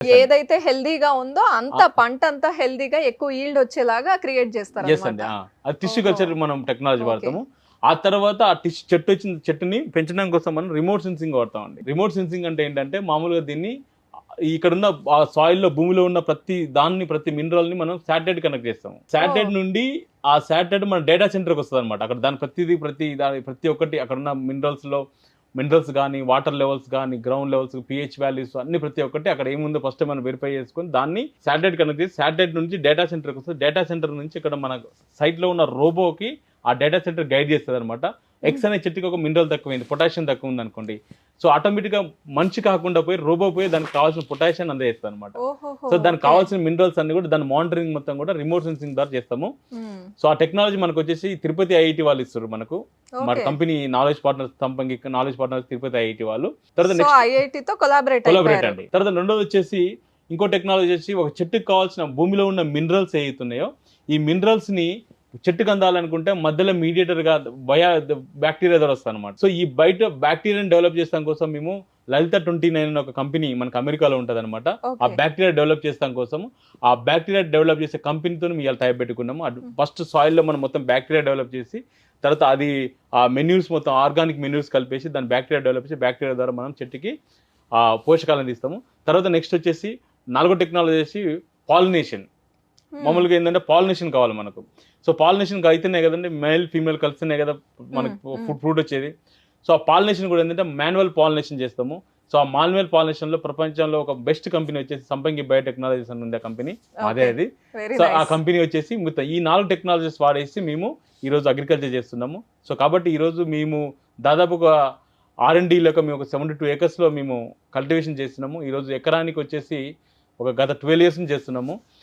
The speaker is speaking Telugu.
ఏదైతే హెల్దీగా ఉందో అంత పంట అంతా హెల్దీగా ఎక్కువ ఈల్డ్ వచ్చేలాగా క్రియేట్ చేస్తారు ఎస్ అండి. అది టిష్యూ కల్చర్ మనం టెక్నాలజీ వాడతాము. ఆ తర్వాత ఆ టిష్యూ చెట్టు వచ్చిన చెట్టుని పెంచడం కోసం మనం రిమోట్ సెన్సింగ్ వాడతామండి. రిమోట్ సెన్సింగ్ అంటే ఏంటంటే మామూలుగా దీన్ని ఇక్కడున్న ఆ సాయిల్లో భూమిలో ఉన్న ప్రతి మినరల్ ని మనం శాటిలైట్ కనెక్ట్ చేస్తాము. శాటిలైట్ నుండి ఆ శాటిలైట్ మన డేటా సెంటర్కి వస్తుంది అనమాట. అక్కడ దాని ప్రతి ఒక్కటి అక్కడ ఉన్న మినరల్స్ కానీ, వాటర్ లెవెల్స్ కానీ, గ్రౌండ్ లెవెల్స్, పిహెచ్ వాల్యూస్ అన్ని ప్రతి ఒక్కటి అక్కడ ఏముందో ఫస్ట్ మనం వెరిఫై చేసుకొని దాన్ని శాటిలైట్ కనెక్ట్ చేసి శాటిలైట్ నుంచి డేటా సెంటర్కి వస్తుంది. డేటా సెంటర్ నుంచి ఇక్కడ మన సైట్లో ఉన్న రోబోకి ఆ డేటా సెంటర్ గైడ్ చేస్తుంది అనమాట. ఎక్స్ అనే చెట్టుకి ఒక మినరల్ తక్కువైంది, పొటాషియం తక్కువ ఉంది అనుకోండి, సో ఆటోమేటిక్గా మనిషి కాకుండా పోయి రోబో పోయి దానికి కావాల్సిన పొటాషియం అందజేస్తుంది అనమాట. సో దానికి కావాల్సిన మినరల్స్ అన్ని కూడా దాని మానిటరింగ్ మొత్తం కూడా రిమోట్ సెన్సింగ్ ద్వారా చేస్తాము. సో ఆ టెక్నాలజీ మనకు వచ్చేసి తిరుపతి ఐఐటి వాళ్ళు ఇస్తారు మనకు. మన company knowledge partners Tirupati IIT వాళ్ళు. తర్వాత కొలాబరేట్ అండి. తర్వాత రెండోది వచ్చేసి ఇంకో టెక్నాలజీ వచ్చి ఒక చెట్టుకు కావాల్సిన భూమిలో ఉన్న మినరల్స్ ఏవైతున్నాయో ఈ మినరల్స్ ని చెట్టుకు అందాలనుకుంటే మధ్యలో మీడియేటర్ గా బ్యాక్టీరియా ద్వారా వస్తుంది అనమాట. సో ఈ బయట బ్యాక్టీరియాని డెవలప్ చేస్తాం కోసం మేము లలిత 29 అనే ఒక కంపెనీ మనకు అమెరికాలో ఉంటుంది అనమాట. ఆ బ్యాక్టీరియా డెవలప్ చేస్తాం కోసం ఆ బ్యాక్టీరియా డెవలప్ చేసే కంపెనీతో మేము ఇలా టైప్ పెట్టుకున్నాము. ఫస్ట్ సాయిల్లో మనం మొత్తం బ్యాక్టీరియా డెవలప్ చేసి తర్వాత అది ఆ మెన్యూస్ మొత్తం ఆర్గానిక్ మెన్యూస్ కలిపేసి దాని బ్యాక్టీరియా డెవలప్ చేసి బ్యాక్టీరియా ద్వారా మనం చెట్టుకి పోషకాలను తీస్తాము. తర్వాత నెక్స్ట్ వచ్చేసి 4వ టెక్నాలజీ వచ్చేసి పాలినేషన్. మామూలుగా ఏంటంటే పాలినేషన్ కావాలి మనకు. సో పాలినేషన్ అయితేనే కదండి మేల్ ఫీమేల్ కలిస్తేనే కదా మనకి ఫ్రూట్ వచ్చేది. సో ఆ పాలినేషన్ కూడా ఏంటంటే మాన్యువల్ పాలినేషన్ చేస్తాము. సో ఆ మాన్యువల్ పాలినేషన్ లో ప్రపంచంలో ఒక బెస్ట్ కంపెనీ వచ్చేసి సంపంగి బయోటెక్నాలజీస్ అని ఉంది ఆ కంపెనీ. అదే అది. సో ఆ కంపెనీ వచ్చేసి ఈ 4 టెక్నాలజీస్ వాడేసి మేము ఈరోజు అగ్రికల్చర్ చేస్తున్నాము. సో కాబట్టి ఈరోజు మేము దాదాపుగా R&Dలో మేము ఒక 72 acres లో మేము కల్టివేషన్ చేస్తున్నాము. ఈరోజు ఎకరానికి వచ్చేసి గత 12 years నుంచి చేస్తున్నాము.